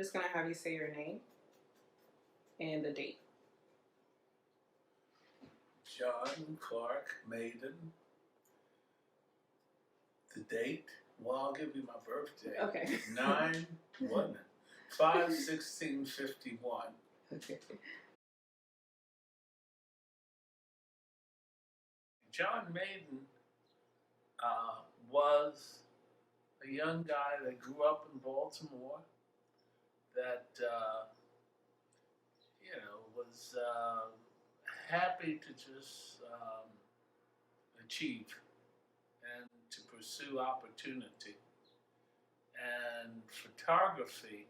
Just gonna have you say your name and the date. John Clark Mayden. The date? Well, I'll give you my birthday. Okay. 9, wasn't it? 5/16/51. Okay. John Mayden was a young guy that grew up in Baltimore that, was happy to just achieve and to pursue opportunity. And photography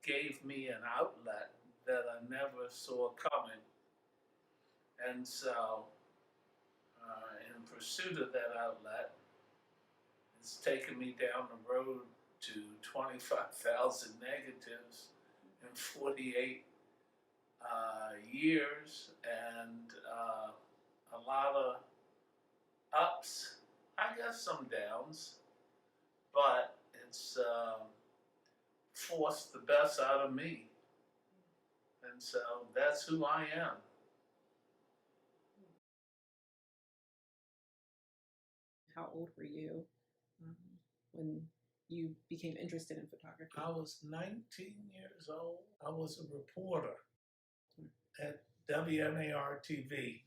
gave me an outlet that I never saw coming. And so, in pursuit of that outlet, it's taken me down the road to 25,000 negatives in 48 years, and a lot of ups, I guess some downs, but it's forced the best out of me. And so that's who I am. How old were you when you became interested in photography? I was 19 years old. I was a reporter at WMAR TV.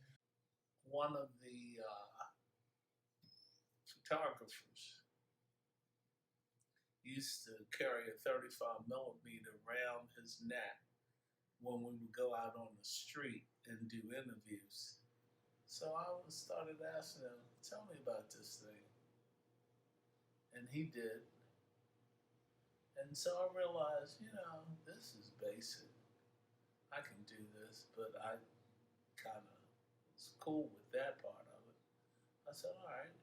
One of the photographers used to carry a 35 millimeter around his neck when we would go out on the street and do interviews. So I started asking him, tell me about this thing. And he did. And so I realized, this is basic. I can do this, but I kind of was cool with that part of it. I said, all right.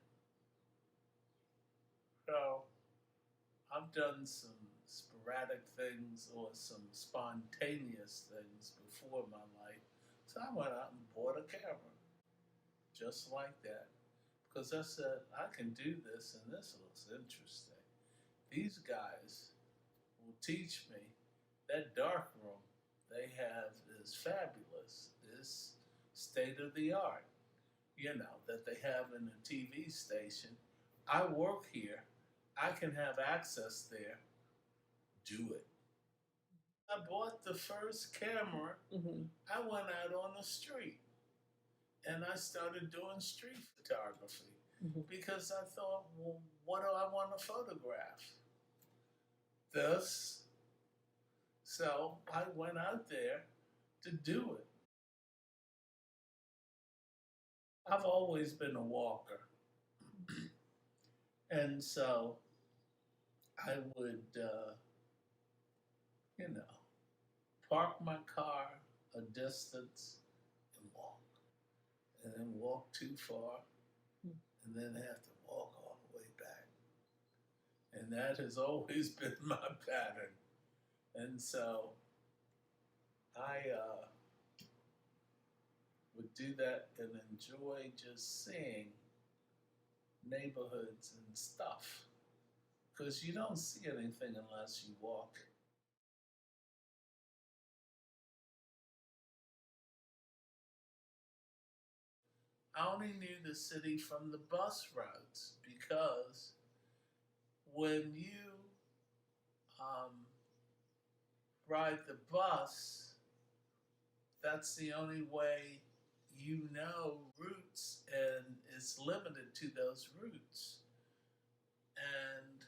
So I've done some sporadic things or some spontaneous things before in my life. So I went out and bought a camera, just like that. Because I said, I can do this and this looks interesting. These guys will teach me that dark room they have is fabulous. It's state of the art, that they have in a TV station. I work here. I can have access there. Do it. I bought the first camera. I went out on the street and I started doing street photography because I thought, well, what do I want to photograph? This. So I went out there to do it. I've always been a walker. And so I would, park my car a distance and walk. And then walk too far and then have to walk all the way back. And that has always been my pattern. And so I would do that and enjoy just seeing neighborhoods and stuff. Because you don't see anything unless you walk it. I only knew the city from the bus routes because when you ride the bus, that's the only way you know routes, and it's limited to those routes. And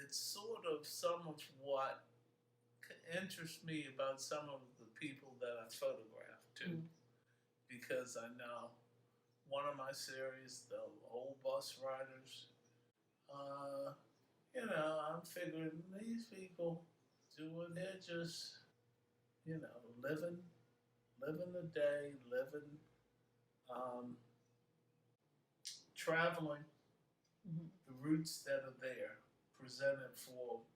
it's sort of some of what interests me about some of the people that I photograph too, because I know one of my series, the old bus riders, I'm figuring these people they're just, living the day, traveling the routes that are there, presented for them.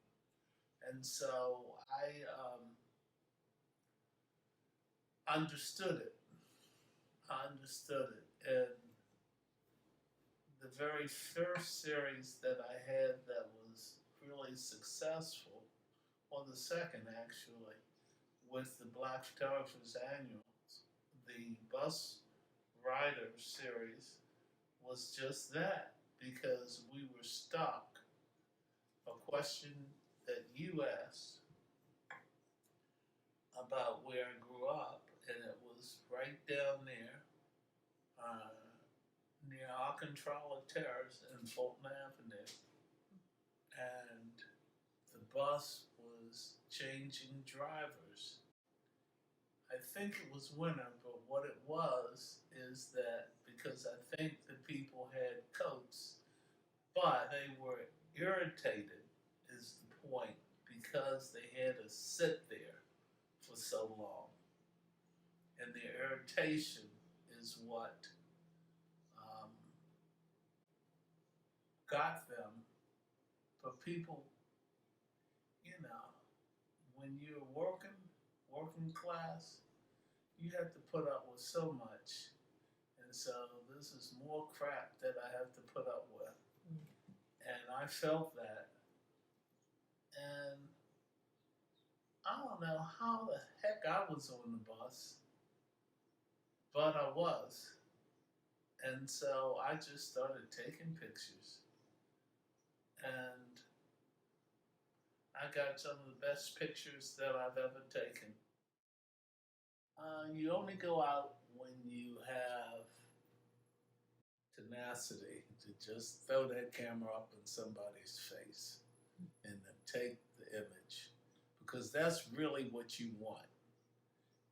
And so I understood it. And the very first series that I had that was really really successful, or the second actually, with the Black Photographers Annuals. The Bus Rider series was just that because we were stuck. A question that you asked about where I grew up, and it was right down there, uh, near Alcantara Terrace and Fulton Avenue. And the bus was changing drivers. I think it was winter, but what it was is that because I think the people had coats, but they were irritated, is the point, because they had to sit there for so long. And the irritation is what um, got them. But people, you know, when you're working class, you have to put up with so much. And so this is more crap that I have to put up with. And I felt that. And I don't know how the heck I was on the bus, but I was. And so I just started taking pictures. And I got some of the best pictures that I've ever taken. You only go out when you have tenacity to just throw that camera up in somebody's face and then take the image, because that's really what you want.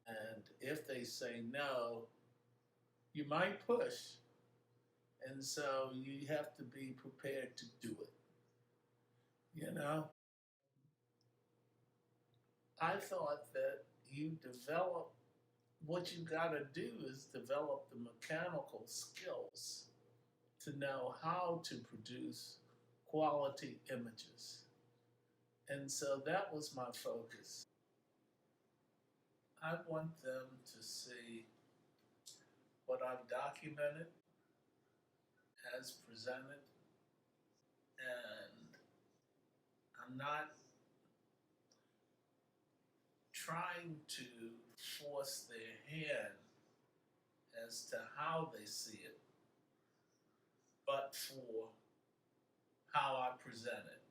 And if they say no, you might push. And so you have to be prepared to do it. You know, I thought that you develop, what you got to do is develop the mechanical skills to know how to produce quality images. And so that was my focus. I want them to see what I've documented as presented, and I'm not trying to force their hand as to how they see it, but for how I present it.